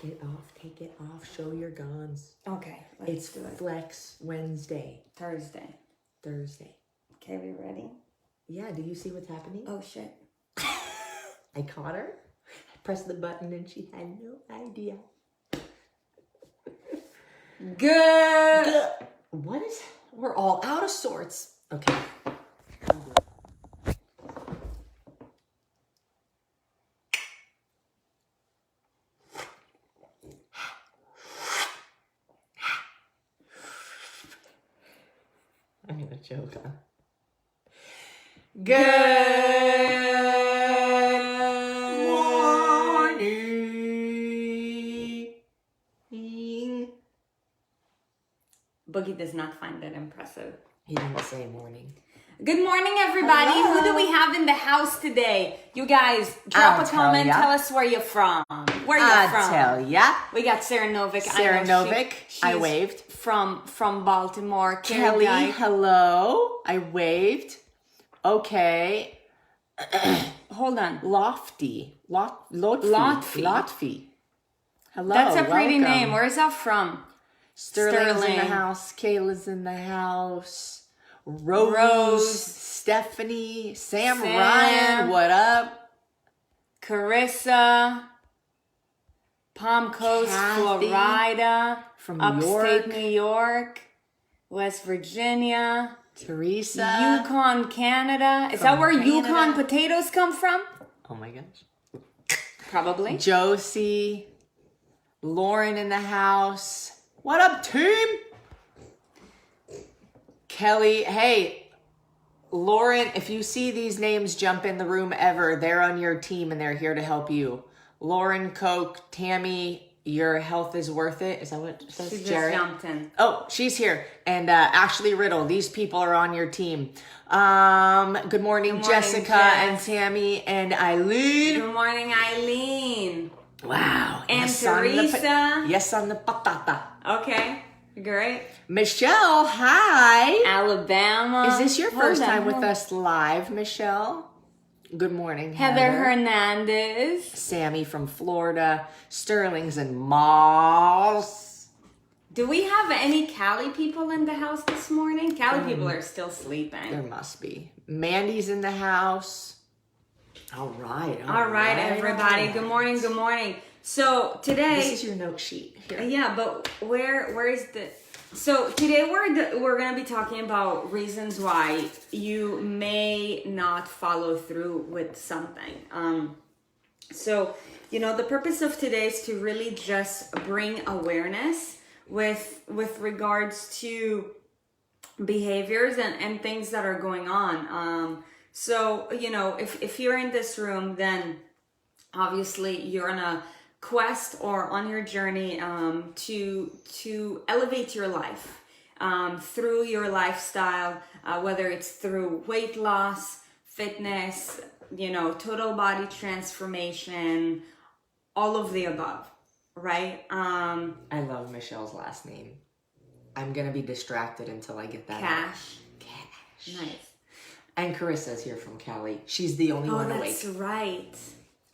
Take it off, show your guns. Okay, It's Flex Wednesday. Thursday. Okay, we ready? Yeah, do you see what's happening? Oh, shit. I caught her. I pressed the button and she had no idea. Good. What is... We're all out of sorts. Okay. I'm gonna choke, huh? Good morning. Boogie does not find that impressive. He didn't say morning. Good morning, everybody. Hello. Who do we have in the house today? You guys, drop I'll a comment. tell ya. Tell us where you're from. Where I'll you're from. tell ya. We got Sarah Novick. Sarah Novick. I waved. From Baltimore. Kelly, Guy. hello. I waved. Okay. Hold on. Lotfi. Hello. That's a pretty welcome. name. Where's that from? Sterling's in the Sterling. house. Kayla's in the house. Rose. Stephanie. Sam Ryan. What up? Carissa. Palm Coast, Kathy. Florida. From Upstate York. New York. West Virginia. Teresa. Yukon, Canada. Is From that where Canada. Yukon potatoes come from? Oh my gosh. Probably. Josie. Lauren in the house. What up, team? Kelly. Hey, Lauren, if you see these names jump in the room ever, they're on your team and they're here to help you. Lauren, Coke, Tammy, your health is worth it. Is that what it says? She just Jared? jumped in. Oh, she's here. And Ashley Riddle, these people are on your team. Good morning, Jessica Jess. and Tammy and Eileen. Good morning, Eileen. Wow. And Yes on the Teresa. yes on the patata. Okay, great. Michelle, hi. Alabama. Is this your Hold first on, time with hold on. us live, Michelle? Good morning, Heather Hernandez. Sammy from Florida. Sterling's in Moss. Do we have any Cali people in the house this morning? Cali people are still sleeping. There must be. Mandy's in the house. All right. All right, everybody. Good morning. Good morning. So today, This is your note sheet. Here. yeah, but where is the? So today we're gonna be talking about reasons why you may not follow through with something. So the purpose of today is to really just bring awareness with regards to behaviors and things that are going on. So if you're in this room, then obviously you're on a quest or on your journey to elevate your life through your lifestyle, whether it's through weight loss, fitness, total body transformation, all of the above, right? I love Michelle's last name. I'm going to be distracted until I get that. Cash. Nice. And Carissa's here from Cali. She's the only one awake. That's right.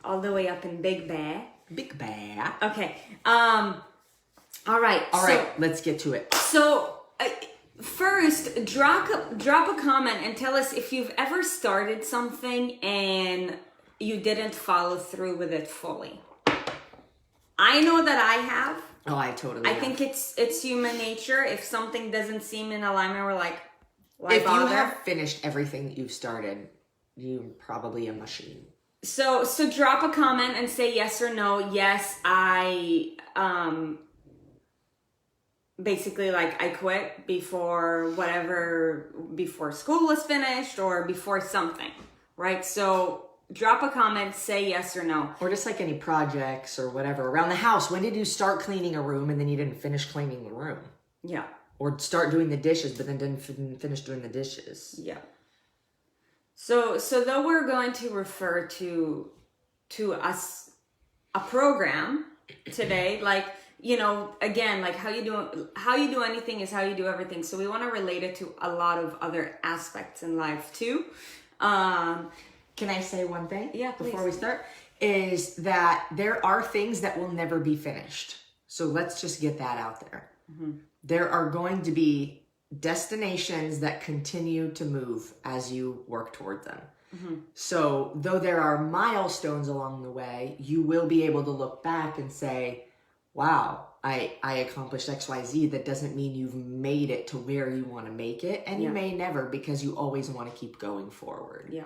All the way up in Big Bear. Big Bear. Okay. All right. All right, let's get to it. So first, drop a comment and tell us if you've ever started something and you didn't follow through with it fully. I know that I have. Oh, I totally I have. think it's human nature. If something doesn't seem in alignment, we're like, why If bother? you have finished everything that you've started, you're probably a machine. So drop a comment and say yes or no. Yes, I basically I quit before school was finished or before something, right? So drop a comment, say yes or no. Or just like any projects or whatever. Around the house, when did you start cleaning a room and then you didn't finish cleaning the room? Yeah. Or start doing the dishes but then didn't finish doing the dishes? Yeah. So though we're going to refer to us a program today, again, like how you do anything is how you do everything. So we want to relate it to a lot of other aspects in life too. Can I say one thing? Yeah, please. Before we start? is that there are things that will never be finished. So let's just get that out there. There are going to be destinations that continue to move as you work toward them. So though there are milestones along the way, you will be able to look back and say, wow, I accomplished XYZ. That doesn't mean you've made it to where you want to make it. And you may never, because you always want to keep going forward. Yeah.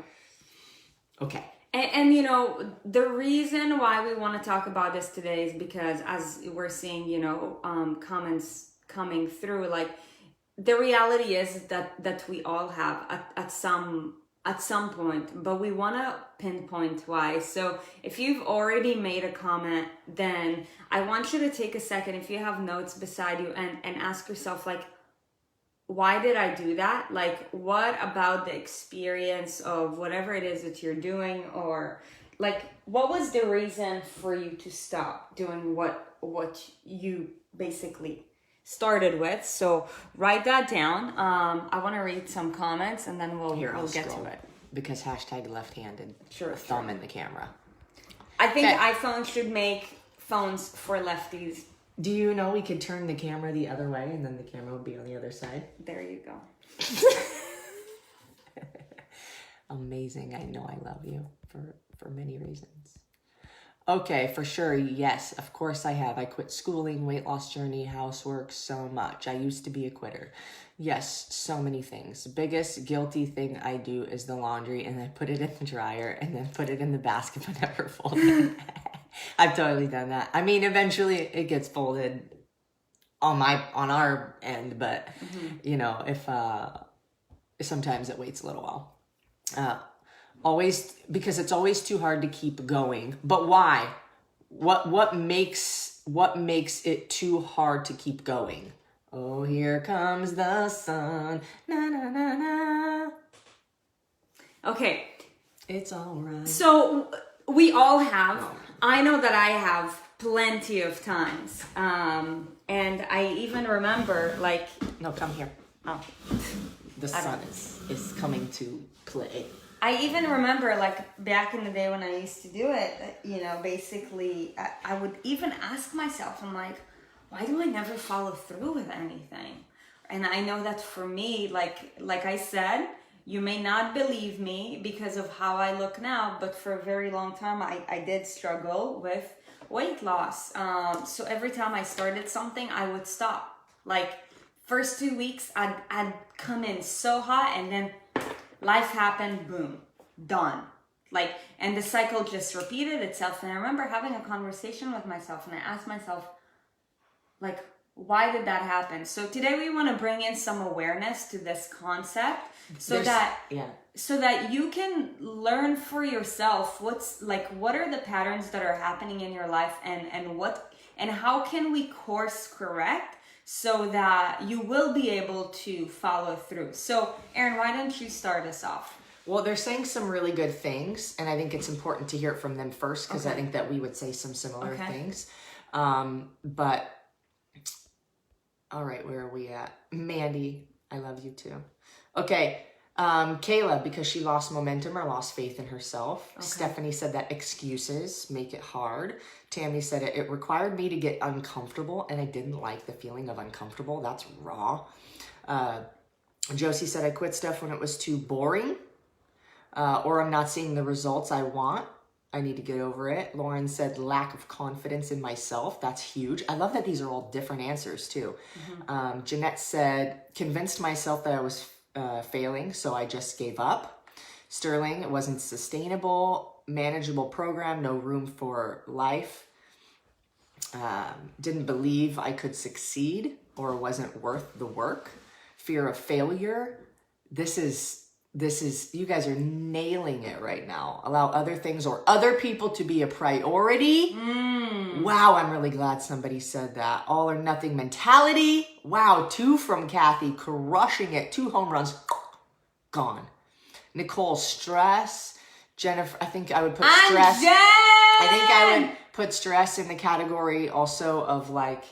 Okay. And you know, the reason why we want to talk about this today is because as we're seeing, you know, comments coming through, like the reality is that we all have at some point, but we want to pinpoint why. So if you've already made a comment, then I want you to take a second, if you have notes beside you, and ask yourself, like, why did I do that? Like, what about the experience of whatever it is that you're doing, or like, what was the reason for you to stop doing what you basically started with? So write that down. I want to read some comments and then we'll get to it. Because hashtag left-handed. Sure. Thumb in the camera. I think iPhones should make phones for lefties. Do you know we could turn the camera the other way and then the camera would be on the other side? There you go. Amazing. I know I love you for many reasons. Okay, for sure. Yes, of course I have. I quit schooling, weight loss journey, housework, so much. I used to be a quitter. Yes, so many things. Biggest guilty thing I do is the laundry, and then put it in the dryer and then put it in the basket but never fold it. I've totally done that. I mean, eventually it gets folded on our end, but you know, if sometimes it waits a little while. Always, because it's always too hard to keep going. But why? What makes it too hard to keep going? Oh, here comes the sun. Na na na na. Okay. It's all right. So we all have. I know that I have plenty of times. And I even remember, like... No, come here. Oh. The sun is coming to play. I even remember, like, back in the day when I used to do it, you know, basically, I would even ask myself, I'm like, why do I never follow through with anything? And I know that for me, like I said, you may not believe me because of how I look now, but for a very long time, I did struggle with weight loss. So every time I started something, I would stop. Like, first 2 weeks, I'd come in so hot, and then life happened, boom, done. Like, and the cycle just repeated itself. And I remember having a conversation with myself, and I asked myself, like, why did that happen? So today we want to bring in some awareness to this concept so that you can learn for yourself what are the patterns that are happening in your life, and how can we course correct so that you will be able to follow through. So Erin, why don't you start us off? Well, they're saying some really good things, and I think it's important to hear it from them first, because I think that we would say some similar things. But all right, where are we at? Mandy, I love you too. Okay, Kayla, because she lost momentum or lost faith in herself. Okay. Stephanie said that excuses make it hard. Tammy said it required me to get uncomfortable, and I didn't like the feeling of uncomfortable. That's raw. Josie said I quit stuff when it was too boring, or I'm not seeing the results I want. I need to get over it. Lauren said lack of confidence in myself. That's huge. I love that these are all different answers too. Jeanette said convinced myself that I was failing, so I just gave up. Sterling, it wasn't sustainable. Manageable program, no room for life. Didn't believe I could succeed or wasn't worth the work. Fear of failure. This is, you guys are nailing it right now. Allow other things or other people to be a priority. Wow, I'm really glad somebody said that. All or nothing mentality. Wow, 2 from Kathy, crushing it. 2 home runs, gone. Nicole, stress. Jennifer, I think I would put stress. I think I would put stress in the category also of like,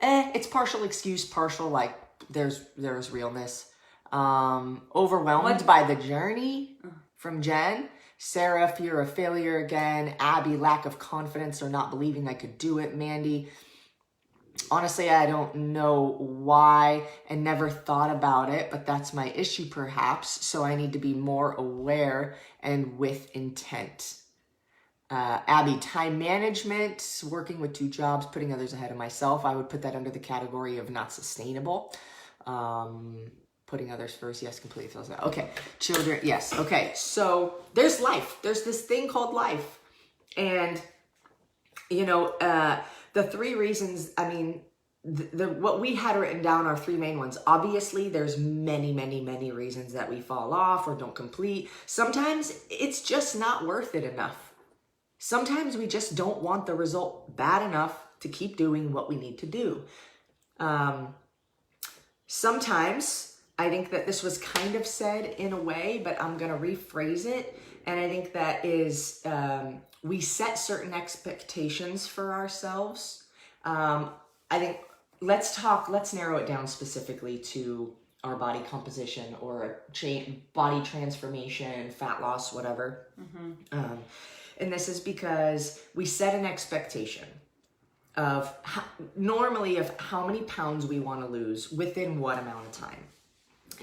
it's partial excuse, partial like there's realness. Overwhelmed by the journey from Jen. Sarah, fear of failure again. Abby, lack of confidence or not believing I could do it. Mandy, honestly, I don't know why and never thought about it, but that's my issue perhaps. So I need to be more aware and with intent. Abby, time management, working with 2 jobs, putting others ahead of myself. I would put that under the category of not sustainable. Putting others first, yes, completely feels that. Okay, children, yes. Okay, so there's life. There's this thing called life. And, you know, the 3 reasons, I mean, what we had written down are 3 main ones. Obviously, there's many, many, many reasons that we fall off or don't complete. Sometimes it's just not worth it enough. Sometimes we just don't want the result bad enough to keep doing what we need to do. Sometimes I think that this was kind of said in a way, but I'm going to rephrase it. And I think that is we set certain expectations for ourselves. I think let's narrow it down specifically to our body composition or body transformation, fat loss, whatever. And this is because we set an expectation of normally of how many pounds we want to lose within what amount of time.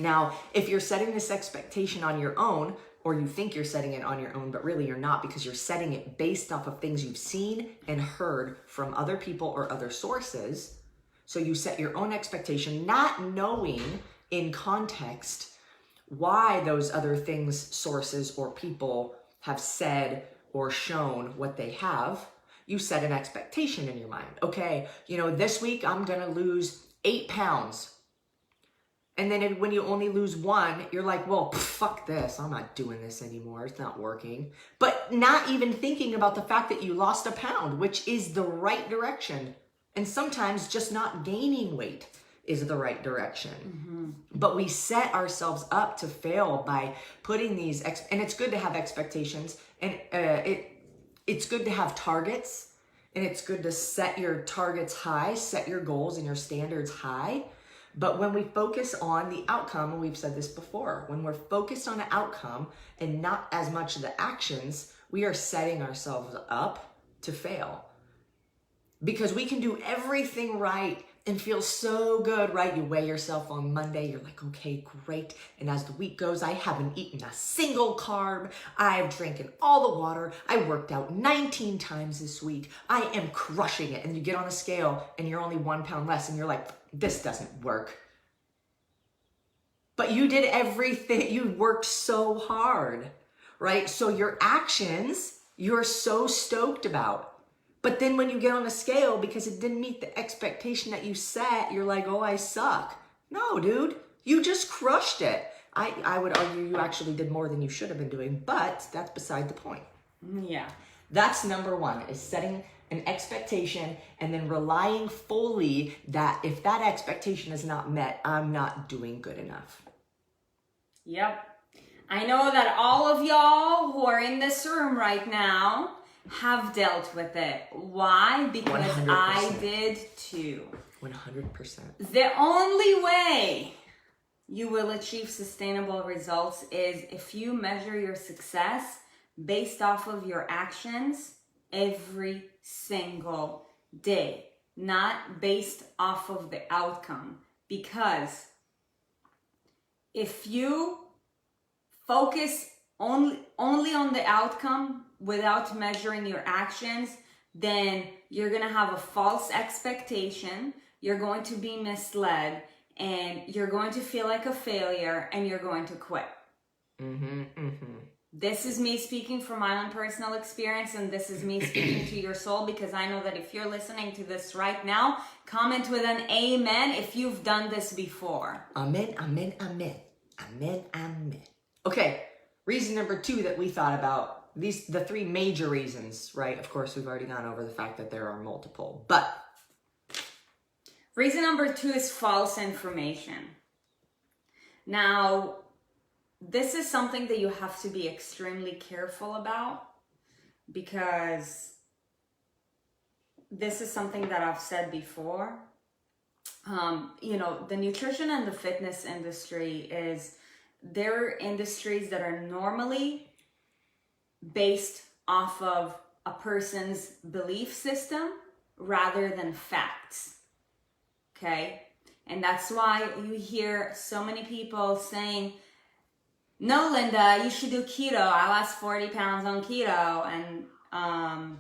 Now, if you're setting this expectation on your own, or you think you're setting it on your own, but really you're not because you're setting it based off of things you've seen and heard from other people or other sources. So you set your own expectation, not knowing in context why those other things, sources, or people have said or shown what they have. You set an expectation in your mind. Okay, you know, this week I'm gonna lose 8 pounds. And then when you only lose 1, you're like, well, fuck this. I'm not doing this anymore. It's not working. But not even thinking about the fact that you lost 1 pound, which is the right direction. And sometimes just not gaining weight is the right direction. But we set ourselves up to fail by putting these, and it's good to have expectations, and it's good to have targets, and it's good to set your targets high, set your goals and your standards high. But when we focus on the outcome, and we've said this before, when we're focused on the outcome and not as much of the actions, we are setting ourselves up to fail. Because we can do everything right and feel so good, right? You weigh yourself on Monday, you're like, okay, great. And as the week goes, I haven't eaten a single carb. I've drinking all the water. I worked out 19 times this week. I am crushing it. And you get on a scale and you're only 1 pound less and you're like, this doesn't work. But you did everything. You worked so hard, right? So your actions, you're so stoked about. But then when you get on a scale, because it didn't meet the expectation that you set, you're like, oh, I suck. No, dude, you just crushed it. I would argue you actually did more than you should have been doing, but that's beside the point. Yeah. That's number 1, is setting an expectation and then relying fully that if that expectation is not met, I'm not doing good enough. Yep. I know that all of y'all who are in this room right now have dealt with it. Why? Because 100%. I did too. 100%. The only way you will achieve sustainable results is if you measure your success based off of your actions every single day, not based off of the outcome. Because if you focus only on the outcome without measuring your actions, then you're going to have a false expectation, you're going to be misled, and you're going to feel like a failure, and you're going to quit. This is me speaking from my own personal experience, and this is me speaking to your soul, because I know that if you're listening to this right now, comment with an amen if you've done this before. Amen, amen, amen. Amen, amen. Okay, reason number 2 that we thought about, the 3 major reasons, right? Of course, we've already gone over the fact that there are multiple, but reason number 2 is false information. Now, this is something that you have to be extremely careful about, because this is something that I've said before. You know, the nutrition and the fitness industry they're industries that are normally based off of a person's belief system rather than facts. Okay? And that's why you hear so many people saying, no, Linda, you should do keto. I lost 40 pounds on keto. And,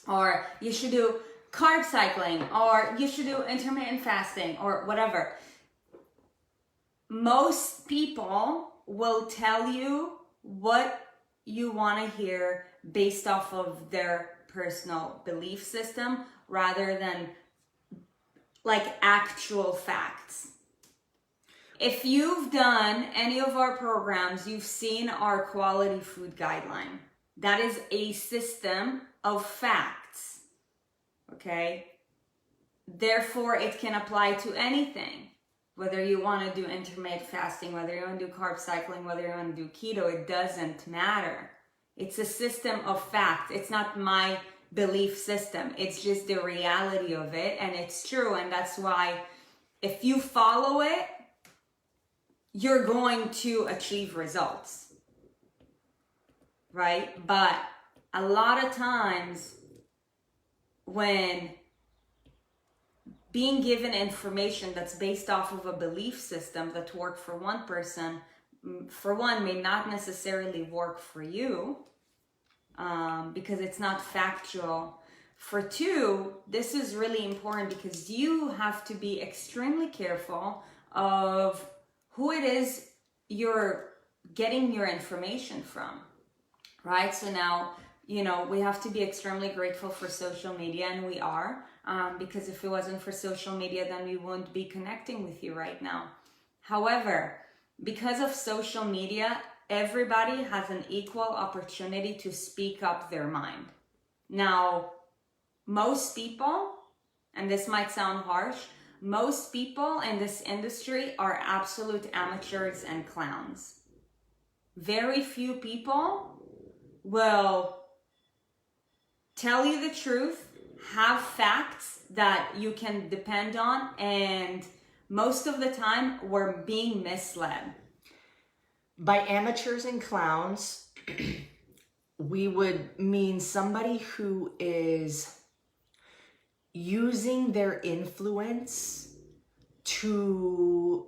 or you should do carb cycling, or you should do intermittent fasting, or whatever. Most people will tell you what you want to hear based off of their personal belief system rather than like actual facts. If you've done any of our programs, you've seen our quality food guideline. That is a system of facts, okay? Therefore, it can apply to anything. Whether you want to do intermittent fasting, whether you want to do carb cycling, whether you want to do keto, it doesn't matter. It's a system of facts. It's not my belief system. It's just the reality of it, and it's true. And that's why if you follow it, you're going to achieve results, right? But a lot of times when being given information that's based off of a belief system that worked for one person, for one, may not necessarily work for you because it's not factual. For two, this is really important because you have to be extremely careful of who it is you're getting your information from, right? So now, we have to be extremely grateful for social media, and we are, because if it wasn't for social media, then we wouldn't be connecting with you right now. However, because of social media, everybody has an equal opportunity to speak up their mind. Now, most people, and this might sound harsh, most people in this industry are absolute amateurs and clowns. Very few people will tell you the truth, have facts that you can depend on, and most of the time we're being misled. By amateurs and clowns, we would mean somebody who is using their influence to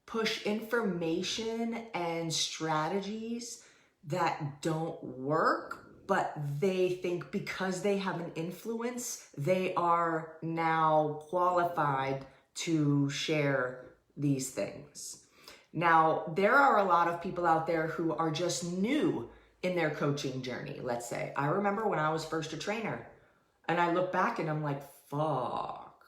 push information and strategies that don't work, but they think because they have an influence, they are now qualified to share these things. Now, there are a lot of people out there who are just new in their coaching journey, let's say. I remember when I was first a trainer, and I look back and I'm like, fuck,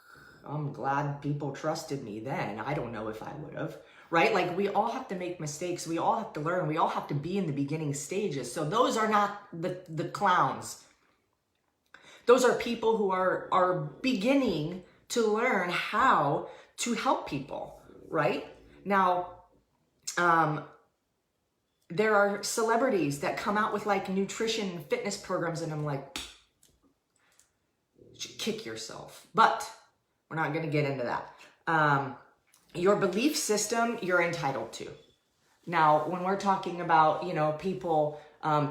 I'm glad people trusted me then. I don't know if I would have, right? Like, we all have to make mistakes. We all have to learn. We all have to be in the beginning stages. So those are not the clowns. Those are people who are beginning to learn how to help people, right? Now, there are celebrities that come out with like nutrition and fitness programs, and I'm like, kick yourself. But we're not going to get into that. Your belief system, you're entitled to. Now, when we're talking about, people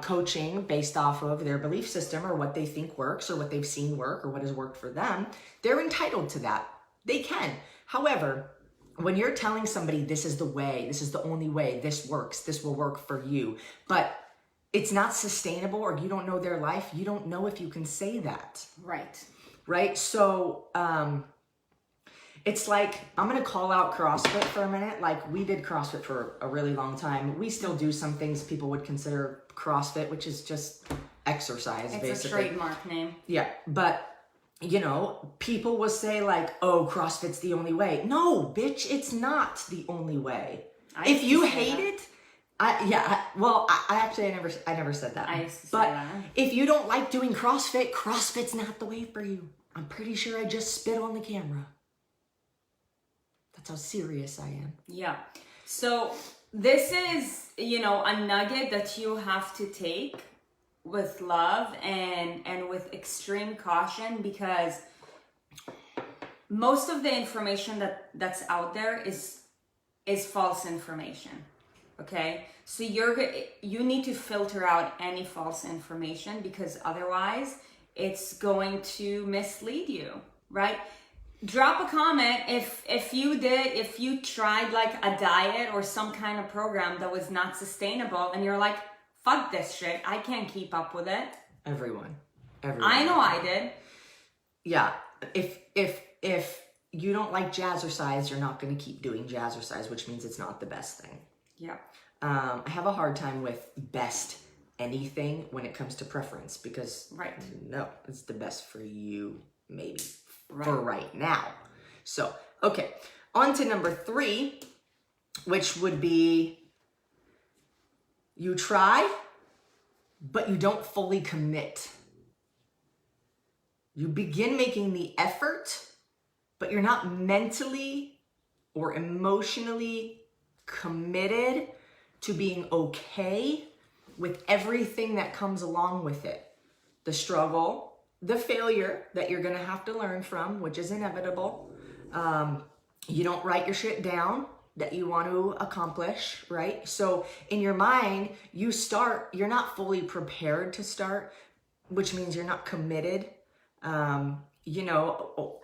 coaching based off of their belief system or what they think works or what they've seen work or what has worked for them, they're entitled to that. They can. However, when you're telling somebody this is the way, this is the only way, this works, this will work for you, but it's not sustainable or you don't know their life, you don't know if you can say that. Right? So it's like, I'm going to call out CrossFit for a minute. Like, we did CrossFit for a really long time. We still do some things people would consider CrossFit, which is just exercise, it's basically. It's a trademark name. Yeah, but people will say like, oh, CrossFit's the only way. No, bitch, it's not the only way. If you hate it, I never said that. I used to say but that. If you don't like doing CrossFit, CrossFit's not the way for you. I'm pretty sure I just spit on the camera. That's how serious I am. Yeah. So this is, a nugget that you have to take with love and with extreme caution, because most of the information that's out there is false information. Okay, so you need to filter out any false information, because otherwise it's going to mislead you, right? Drop a comment if you tried like a diet or some kind of program that was not sustainable and you're like, fuck this shit, I can't keep up with it. Everyone. I know I did. Yeah. If you don't like jazzercise, you're not going to keep doing jazzercise, which means it's not the best thing. Yeah. I have a hard time with best anything when it comes to preference, because no, it's the best for you, maybe for right now. So, okay, on to number 3, which would be you try, but you don't fully commit. You begin making the effort, but you're not mentally or emotionally committed to being okay with everything that comes along with it. The struggle, the failure that you're gonna have to learn from, which is inevitable. You don't write your shit down that you want to accomplish, right? So in your mind, you're not fully prepared to start, which means you're not committed. You know,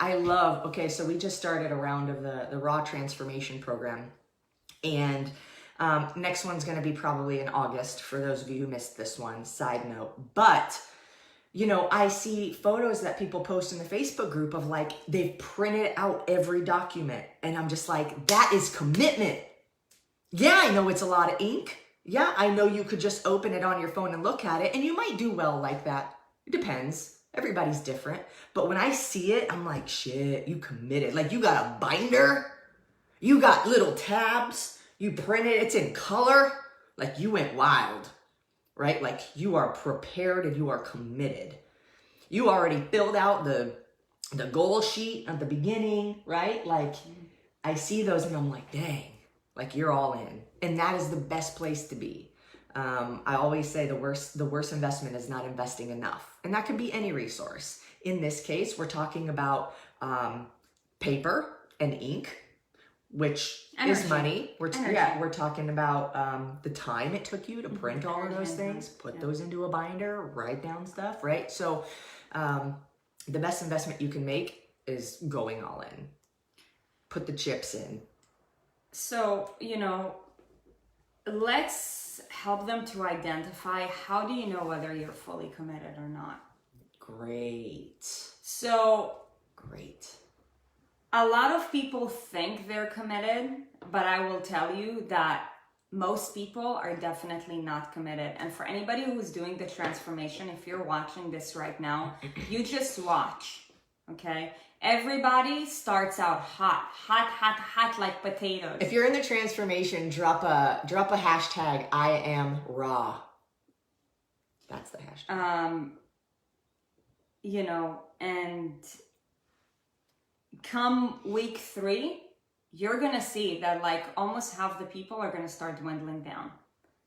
so we just started a round of the Raw Transformation Program, and next one's going to be probably in August for those of you who missed this one, side note. But, you know, I see photos that people post in the Facebook group of like, they've printed out every document, and I'm just like, that is commitment. Yeah, I know it's a lot of ink. Yeah, I know you could just open it on your phone and look at it, and you might do well like that. It depends. Everybody's different. But when I see it, I'm like, shit, you committed. Like, you got a binder, you got little tabs, you printed, it's in color. Like, you went wild, right? Like, you are prepared and you are committed. You already filled out the goal sheet at the beginning, right? Like, I see those and I'm like, dang, like, you're all in. And that is the best place to be. I always say the worst investment is not investing enough. And that can be any resource. In this case, we're talking about paper and ink, which is money. We're talking about the time it took you to print all of those things, put those into a binder, write down stuff, right? So the best investment you can make is going all in. Put the chips in. So, you know, let's help them to identify, how do you know whether you're fully committed or not? Great. A lot of people think they're committed, but I will tell you that most people are definitely not committed. And for anybody who's doing the transformation, if you're watching this right now, you just watch, okay? Everybody starts out hot like potatoes. If you're in the transformation, drop a hashtag, I am raw. That's the hashtag. You know, and come week 3, you're gonna see that like almost half the people are gonna start dwindling down.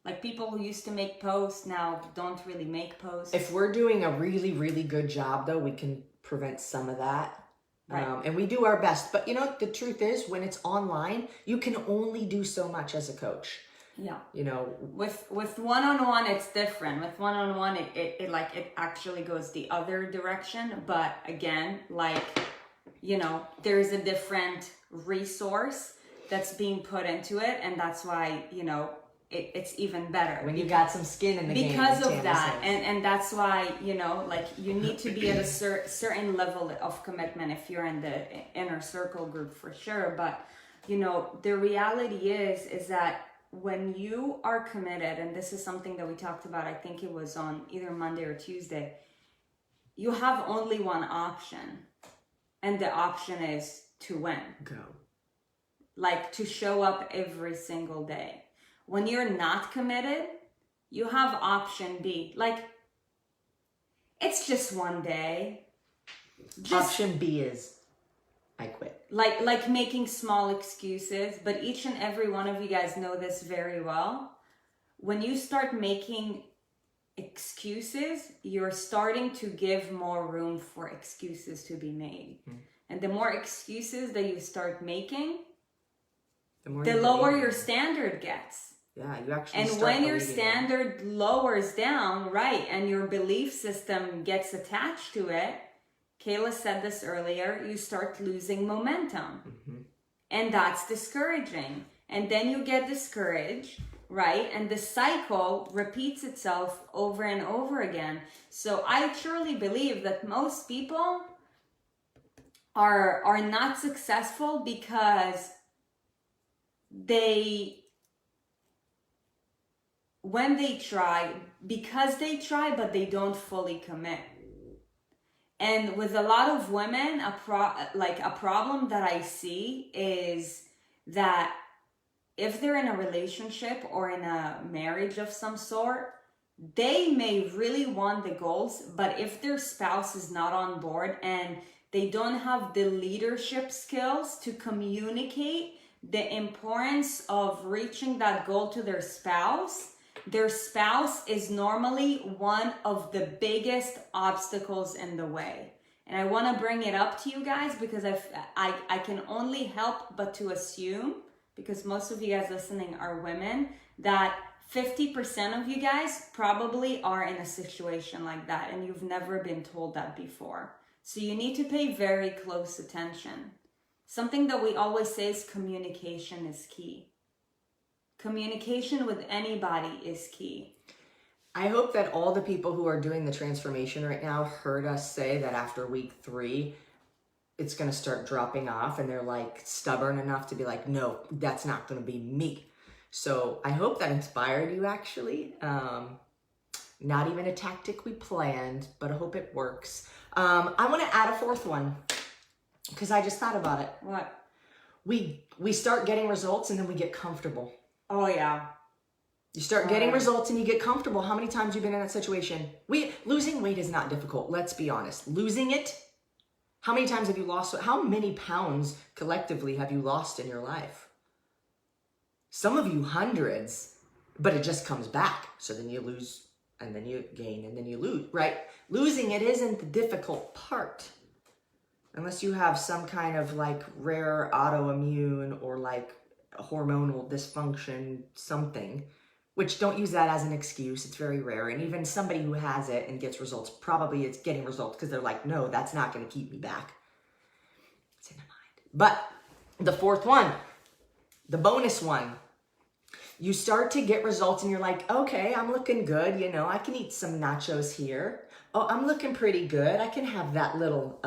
Like, people who used to make posts now don't really make posts. If we're doing a really, really good job though, we can prevent some of that. Right. And we do our best. But you know, the truth is, when it's online, you can only do so much as a coach. Yeah. You know, with one-on-one, it's different. With one-on-one, it actually goes the other direction. But again, like, you know, there's a different resource that's being put into it. And that's why, you know, it's even better when you got some skin in the game because of that. And that's why, you know, like, you need to be at a certain level of commitment if you're in the inner circle group, for sure. But, you know, the reality is that when you are committed, and this is something that we talked about, I think it was on either Monday or Tuesday, you have only one option, and the option is to win. Go. Like, to show up every single day. When you're not committed, you have option B. Like, it's just one day. Option B is, I quit. Like making small excuses, but each and every one of you guys know this very well. When you start making excuses, you're starting to give more room for excuses to be made. And the more excuses that you start making, the lower your standard gets. Yeah, you actually And start when your believing standard lowers down, right, and your belief system gets attached to it, Kayla said this earlier, you start losing momentum. Mm-hmm. And that's discouraging. And then you get discouraged, right? And the cycle repeats itself over and over again. So I truly believe that most people are not successful because when they try, but they don't fully commit. And with a lot of women, a problem that I see is that if they're in a relationship or in a marriage of some sort, they may really want the goals, but if their spouse is not on board and they don't have the leadership skills to communicate the importance of reaching that goal to their spouse is normally one of the biggest obstacles in the way. And I want to bring it up to you guys because I can only help but to assume, because most of you guys listening are women, that 50% of you guys probably are in a situation like that and you've never been told that before. So you need to pay very close attention. Something that we always say is communication is key. Communication with anybody is key. I hope that all the people who are doing the transformation right now heard us say that after week 3, it's going to start dropping off and they're like stubborn enough to be like, no, that's not going to be me. So I hope that inspired you actually. Not even a tactic we planned, but I hope it works. I want to add a 4th one because I just thought about it. What? We start getting results and then we get comfortable. Oh yeah. You start getting results and you get comfortable. How many times have you been in that situation? Losing weight is not difficult. Let's be honest. Losing it, how many times have you lost? How many pounds collectively have you lost in your life? Some of you hundreds, but it just comes back. So then you lose and then you gain and then you lose, right? Losing it isn't the difficult part. Unless you have some kind of like rare autoimmune or like hormonal dysfunction, something, which don't use that as an excuse. It's very rare. And even somebody who has it and gets results, probably it's getting results because they're like, no, that's not going to keep me back. It's in the mind. But the 4th one, the bonus one, you start to get results and you're like, okay, I'm looking good. You know, I can eat some nachos here. Oh, I'm looking pretty good. I can have that little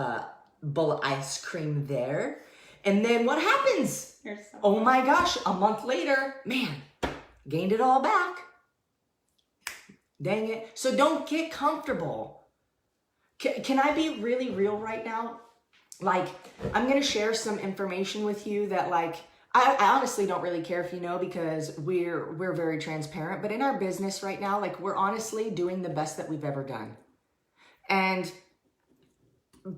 bowl of ice cream there. And then what happens? Oh my gosh, a month later, man, gained it all back. Dang it. So don't get comfortable. Can I be really real right now? Like, I'm going to share some information with you that like, I honestly don't really care if you know because we're very transparent. But in our business right now, like we're honestly doing the best that we've ever done. And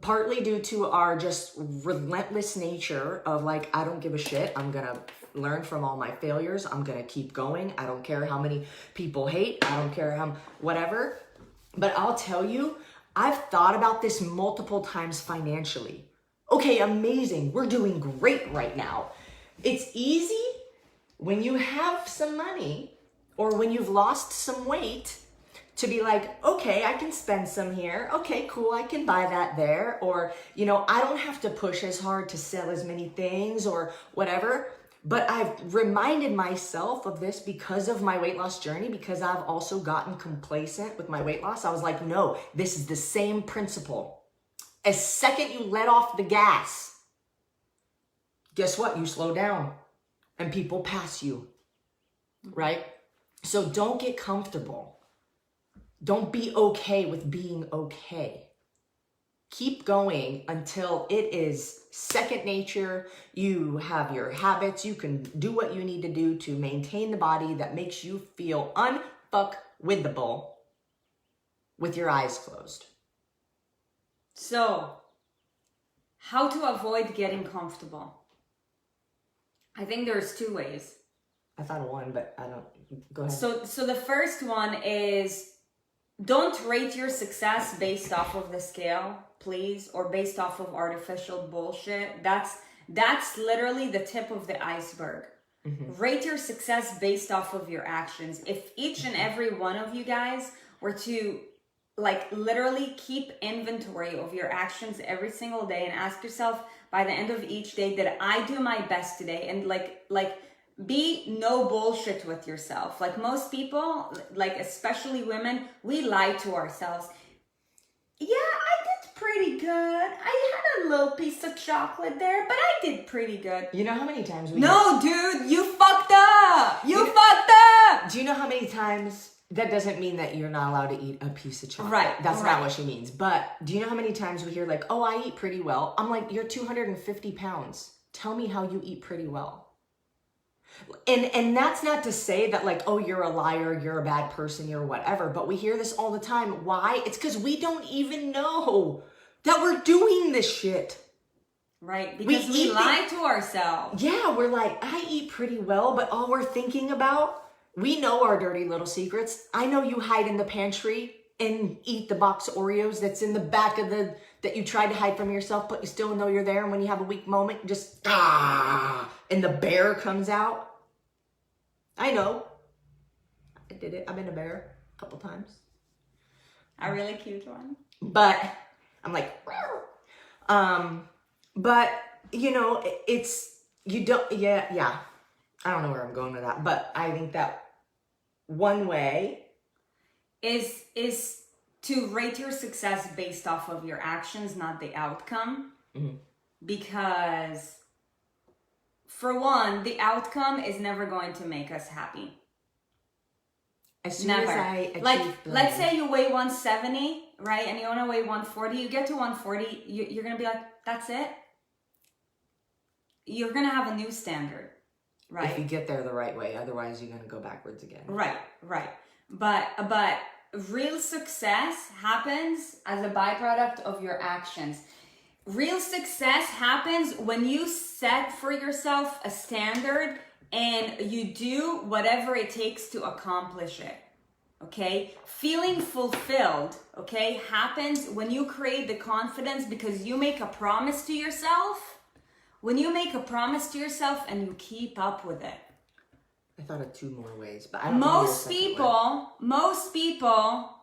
partly due to our just relentless nature of like, I don't give a shit. I'm going to learn from all my failures. I'm going to keep going. I don't care how many people hate. I don't care how, whatever. But I'll tell you, I've thought about this multiple times financially. Okay, amazing. We're doing great right now. It's easy when you have some money or when you've lost some weight to be like, okay, I can spend some here. Okay, cool, I can buy that there. Or, you know, I don't have to push as hard to sell as many things or whatever. But I've reminded myself of this because of my weight loss journey, because I've also gotten complacent with my weight loss. I was like, no, this is the same principle. As second you let off the gas, guess what? You slow down and people pass you, right? So don't get comfortable. Don't be okay with being okay. Keep going until it is second nature. You have your habits. You can do what you need to do to maintain the body that makes you feel unfuckwithable with your eyes closed. So, how to avoid getting comfortable? I think there's 2 ways. I thought of one, but I don't. Go ahead. So the first one is, don't rate your success based off of the scale, please, or based off of artificial bullshit. That's literally the tip of the iceberg. Rate your success based off of your actions. If each and every one of you guys were to like literally keep inventory of your actions every single day and ask yourself by the end of each day, did I do my best today? And like be no bullshit with yourself. Like most people, like especially women, we lie to ourselves. Yeah, I did pretty good. I had a little piece of chocolate there, but I did pretty good. You know how many times we... No, dude, you fucked up. You fucked up. Do you know how many times... That doesn't mean that you're not allowed to eat a piece of chocolate. Right. That's not what she means. But do you know how many times we hear like, oh, I eat pretty well? I'm like, you're 250 pounds. Tell me how you eat pretty well. And that's not to say that like, oh, you're a liar, you're a bad person, you're whatever. But we hear this all the time. Why? It's because we don't even know that we're doing this shit. Right, because we lie to ourselves. Yeah, we're like, I eat pretty well, but all we're thinking about... We know our dirty little secrets. I know you hide in the pantry and eat the box of Oreos that's in the back of that you tried to hide from yourself, but you still know you're there. And when you have a weak moment, just, and the bear comes out. I know. I did it. I've been a bear a couple times. A really cute one. But I'm like, but you know, it's, you don't, yeah. I don't know where I'm going with that, but I think that one way is to rate your success based off of your actions, not the outcome. Because for one, the outcome is never going to make us happy. As soon as I achieve like, let's say you weigh 170, right? And you want to weigh 140. You get to 140, you're going to be like, that's it. You're going to have a new standard. Right. If you get there the right way, otherwise you're going to go backwards again. Right. But real success happens as a byproduct of your actions. Real success happens when you set for yourself a standard and you do whatever it takes to accomplish it. Okay? Feeling fulfilled, okay, happens when you create the confidence because you make a promise to yourself. When you make a promise to yourself and you keep up with it. I thought of two more ways, but I don't know. Most people,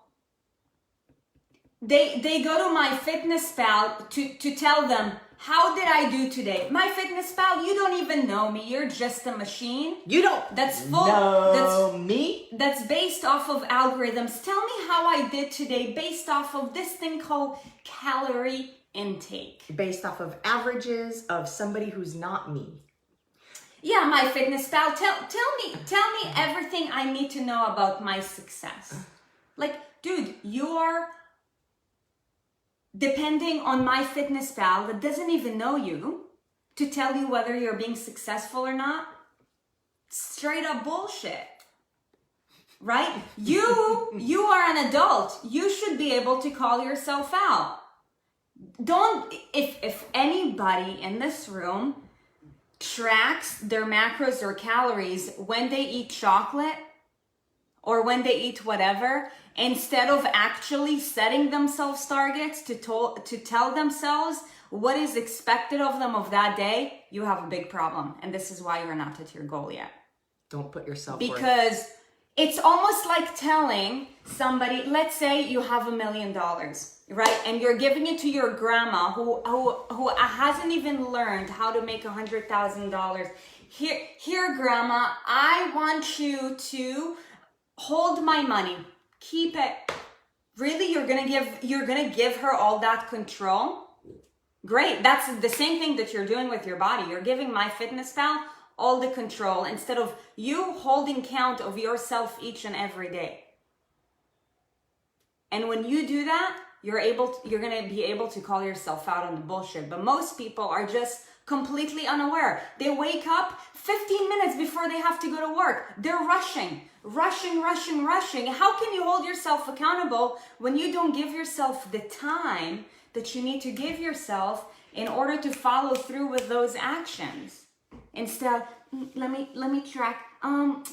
they go to MyFitnessPal to tell them, how did I do today? MyFitnessPal, you don't even know me. You're just a machine. You don't know me? That's based off of algorithms. Tell me how I did today based off of this thing called calorie intake. Based off of averages of somebody who's not me. Yeah, MyFitnessPal, tell me everything I need to know about my success. Like, dude, you're depending on MyFitnessPal that doesn't even know you to tell you whether you're being successful or not. Straight up bullshit. Right? You are an adult. You should be able to call yourself out. If anybody in this room tracks their macros or calories when they eat chocolate or when they eat whatever, instead of actually setting themselves targets to tell themselves what is expected of them of that day, you have a big problem. And this is why you're not at your goal yet. Don't put yourself because it's almost like telling somebody, let's say you have $1 million, right? And you're giving it to your grandma who hasn't even learned how to make $100,000. Here, grandma, I want you to hold my money. Keep it. Really? You're gonna give her all that control? Great. That's the same thing that you're doing with your body. You're giving MyFitnessPal all the control instead of you holding count of yourself each and every day. And when you do that, you're going to be able to call yourself out on the bullshit. But most people are just completely unaware. They wake up 15 minutes before they have to go to work. They're rushing. How can you hold yourself accountable when you don't give yourself the time that you need to give yourself in order to follow through with those actions? Instead, let me track.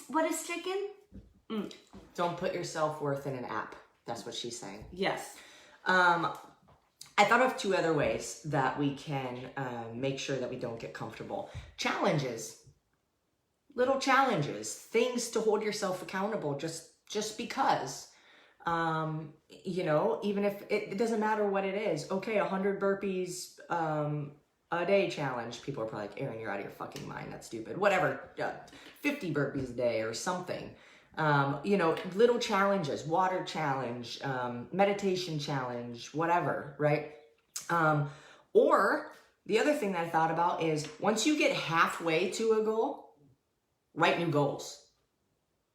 What is chicken? Don't put your self-worth in an app. That's what she's saying. Yes. I thought of two other ways that we can make sure that we don't get comfortable. Challenges. little challenges, things to hold yourself accountable just because. You know, even if it doesn't matter what it is. Okay, 100 burpees a day challenge. People are probably like, Erin, you're out of your fucking mind. That's stupid. Whatever, 50 burpees a day or something. You know, little challenges, water challenge, meditation challenge, whatever, right? Or the other thing that I thought about is once you get halfway to a goal, write new goals.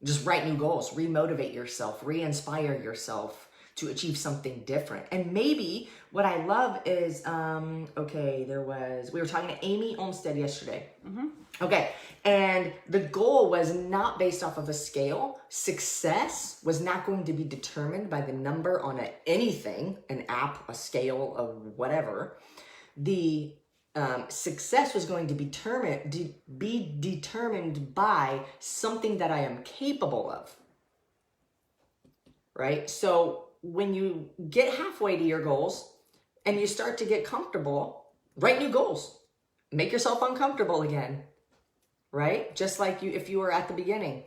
Just write new goals, re-motivate yourself, re-inspire yourself to achieve something different. And maybe what I love is, we were talking to Amy Olmstead yesterday. Okay, and the goal was not based off of a scale. Success was not going to be determined by the number on anything, an app, a scale, of whatever. The success was going to be determined by something that I am capable of, right? So when you get halfway to your goals and you start to get comfortable, write new goals. Make yourself uncomfortable again, right? Just like if you were at the beginning.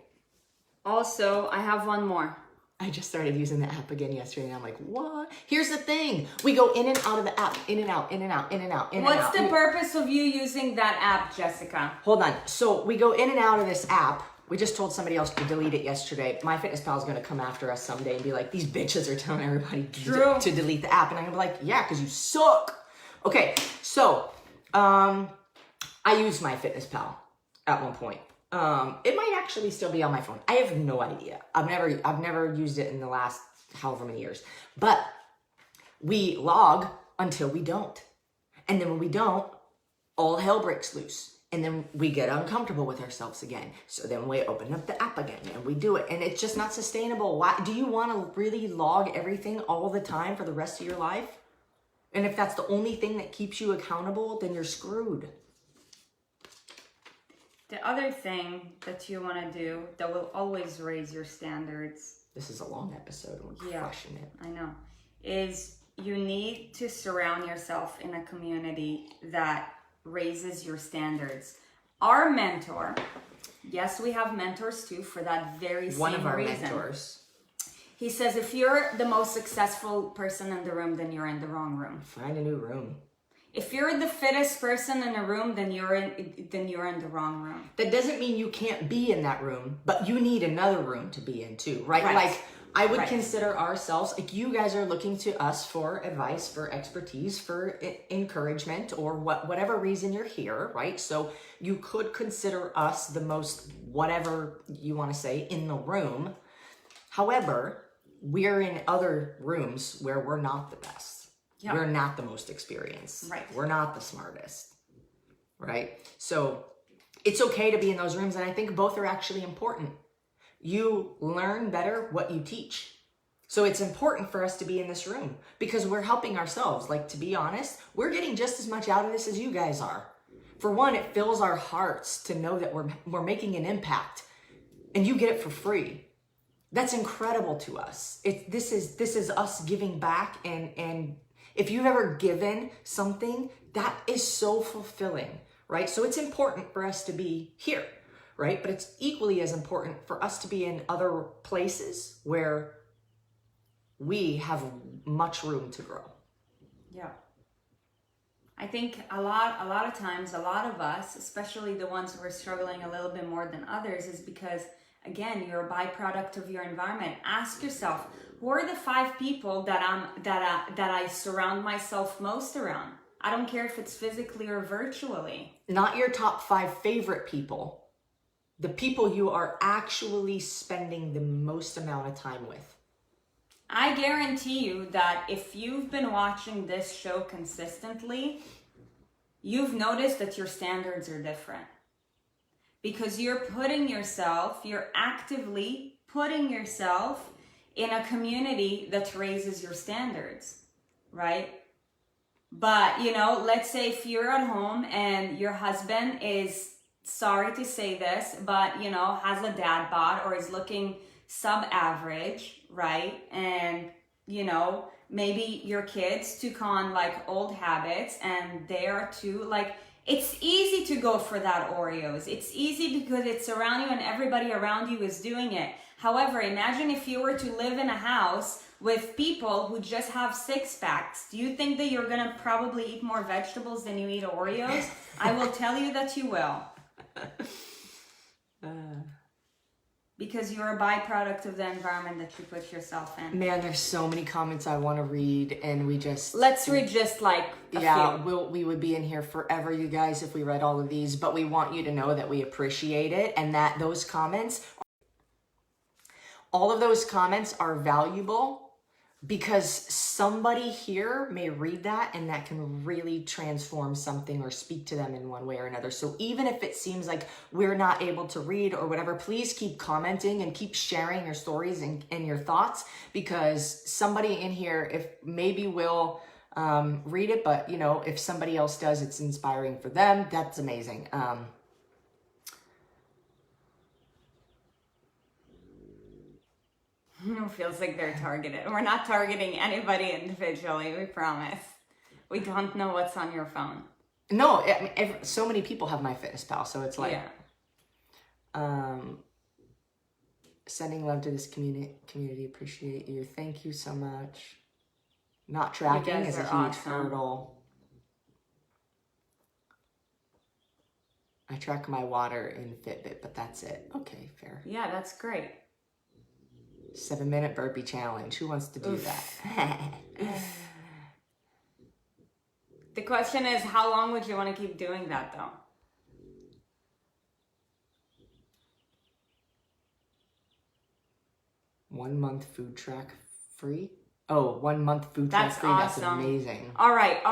Also, I have one more. I just started using the app again yesterday and I'm like, what? Here's the thing. We go in and out of the app, in and out, in and out, in and out, in and out. What's the purpose of you using that app, Jessica? Hold on. So we go in and out of this app. We just told somebody else to delete it yesterday. MyFitnessPal is going to come after us someday and be like, these bitches are telling everybody to delete the app. And I'm going to be like, yeah, because you suck. Okay, so I used MyFitnessPal at one point. It might actually still be on my phone. I have no idea. I've never used it in the last however many years. But we log until we don't. And then when we don't, all hell breaks loose. And then we get uncomfortable with ourselves again. So then we open up the app again and we do it. And it's just not sustainable. Why do you want to really log everything all the time for the rest of your life? And if that's the only thing that keeps you accountable, then you're screwed. The other thing that you want to do that will always raise your standards. This is a long episode. We're crushing it. I know. Is you need to surround yourself in a community that raises your standards. Our mentor, yes, we have mentors too for that very same reason. One of our mentors. He says, if you're the most successful person in the room, then you're in the wrong room. Find a new room. If you're the fittest person in a room, then you're in the wrong room. That doesn't mean you can't be in that room, but you need another room to be in too, right? Like I would consider ourselves, like you guys are looking to us for advice, for expertise, for encouragement, or whatever reason you're here, right? So you could consider us the most, whatever you want to say, in the room. However, we're in other rooms where we're not the best. Yep. We're not the most experienced. Right. We're not the smartest. Right? So it's okay to be in those rooms. And I think both are actually important. You learn better what you teach. So it's important for us to be in this room because we're helping ourselves. Like, to be honest, we're getting just as much out of this as you guys are. For one, it fills our hearts to know that we're making an impact and you get it for free. That's incredible to us. This is us giving back, and if you've ever given something, that is so fulfilling, right? So it's important for us to be here, right? But it's equally as important for us to be in other places where we have much room to grow. Yeah. I think a lot of times, a lot of us, especially the ones who are struggling a little bit more than others, is because, again, you're a byproduct of your environment. Ask yourself, who are the 5 people that I surround myself most around? I don't care if it's physically or virtually. Not your top 5 favorite people. The people you are actually spending the most amount of time with. I guarantee you that if you've been watching this show consistently, you've noticed that your standards are different. Because you're actively putting yourself in a community that raises your standards, right? But, let's say if you're at home and your husband is, sorry to say this, but, has a dad bod or is looking sub-average, right? And, maybe your kids took on like old habits and they are too, like, It's easy to go for that Oreos. It's easy because it's around you and everybody around you is doing it. However, imagine if you were to live in a house with people who just have six packs. Do you think that you're gonna probably eat more vegetables than you eat Oreos? I will tell you that you will. Because you're a byproduct of the environment that you put yourself in. Man, there's so many comments I want to read, and we just... Let's read just like a few. We would be in here forever, you guys, if we read all of these, but we want you to know that we appreciate it, and that those comments, all of those comments are valuable because somebody here may read that and that can really transform something or speak to them in one way or another. So even if it seems like we're not able to read or whatever, please keep commenting and keep sharing your stories and your thoughts, because somebody in here, if maybe will read it, but you know, if somebody else does, it's inspiring for them. That's amazing. It feels like they're targeted. We're not targeting anybody individually, we promise. We don't know what's on your phone. No, I mean, so many people have MyFitnessPal, so it's like, sending love to this community. Appreciate you. Thank you so much. Not tracking is a huge hurdle. I track my water in Fitbit, but that's it. Okay, fair. Yeah, that's great. 7-minute burpee challenge. Who wants to do that? The question is, how long would you want to keep doing that though? One month food track free? Oh, 1 month food track free. Awesome. That's amazing. All right.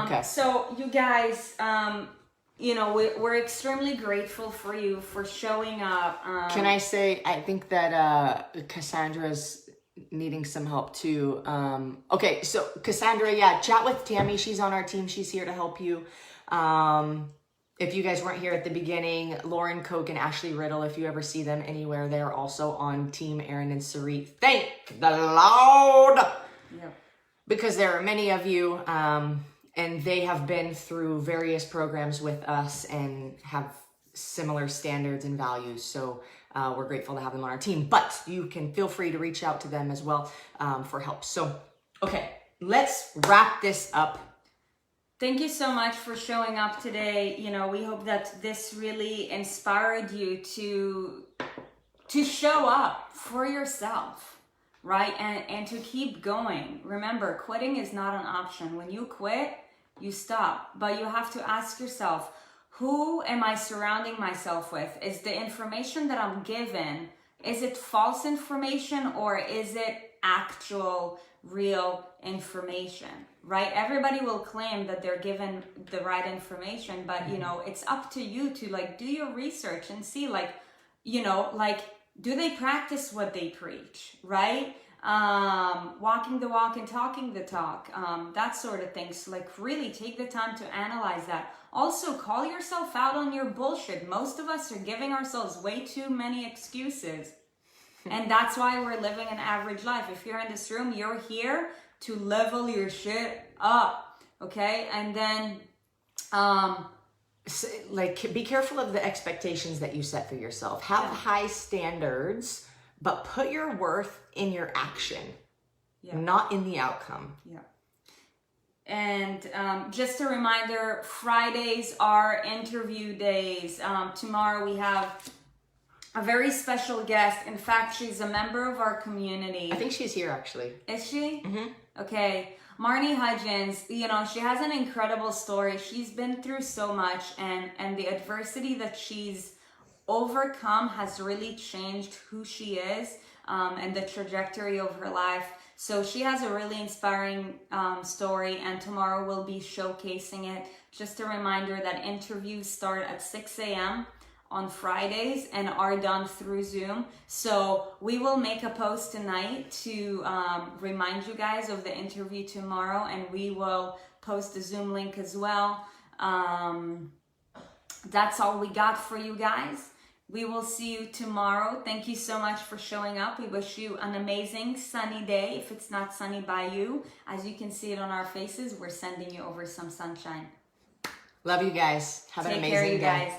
Okay. So you guys, you know, we're extremely grateful for you for showing up. Can I say, I think that Cassandra's needing some help too. Okay, so Cassandra, yeah, chat with Tammy. She's on our team. She's here to help you. If you guys weren't here at the beginning, Lauren Koch and Ashley Riddle, if you ever see them anywhere, they're also on Team Erin and Sarit. Thank the Lord! Yep. Because there are many of you, and they have been through various programs with us and have similar standards and values. So we're grateful to have them on our team. But you can feel free to reach out to them as well for help. So, okay, let's wrap this up. Thank you so much for showing up today. You know, we hope that this really inspired you to show up for yourself, right? And to keep going. Remember, quitting is not an option. When you quit, you stop. But you have to ask yourself, who am I surrounding myself with? Is the information that I'm given, is it false information or is it actual, real information, right? Everybody will claim that they're given the right information, but you know, it's up to you to like do your research and see like, you know, like, do they practice what they preach, right? Walking the walk and talking the talk, that sort of thing. So like really take the time to analyze that. Also call yourself out on your bullshit. Most of us are giving ourselves way too many excuses. And that's why we're living an average life. If you're in this room, you're here to level your shit up, okay? And then, like, be careful of the expectations that you set for yourself. Have high standards, but put your worth in your action, not in the outcome. Yeah. And just a reminder, Fridays are interview days. Tomorrow we have a very special guest. In fact, she's a member of our community. I think she's here actually. Is she? Mm-hmm. Okay. Marnie Hudgens, you know, she has an incredible story. She's been through so much, and the adversity that she's overcome has really changed who she is and the trajectory of her life. So she has a really inspiring story, and tomorrow we'll be showcasing it. Just a reminder that interviews start at 6 a.m. on Fridays and are done through Zoom. So we will make a post tonight to remind you guys of the interview tomorrow, and we will post the Zoom link as well. That's all we got for you guys. We will see you tomorrow. Thank you so much for showing up. We wish you an amazing sunny day. If it's not sunny by you, as you can see it on our faces, we're sending you over some sunshine. Love you guys. Have an Take amazing care, you day. guys.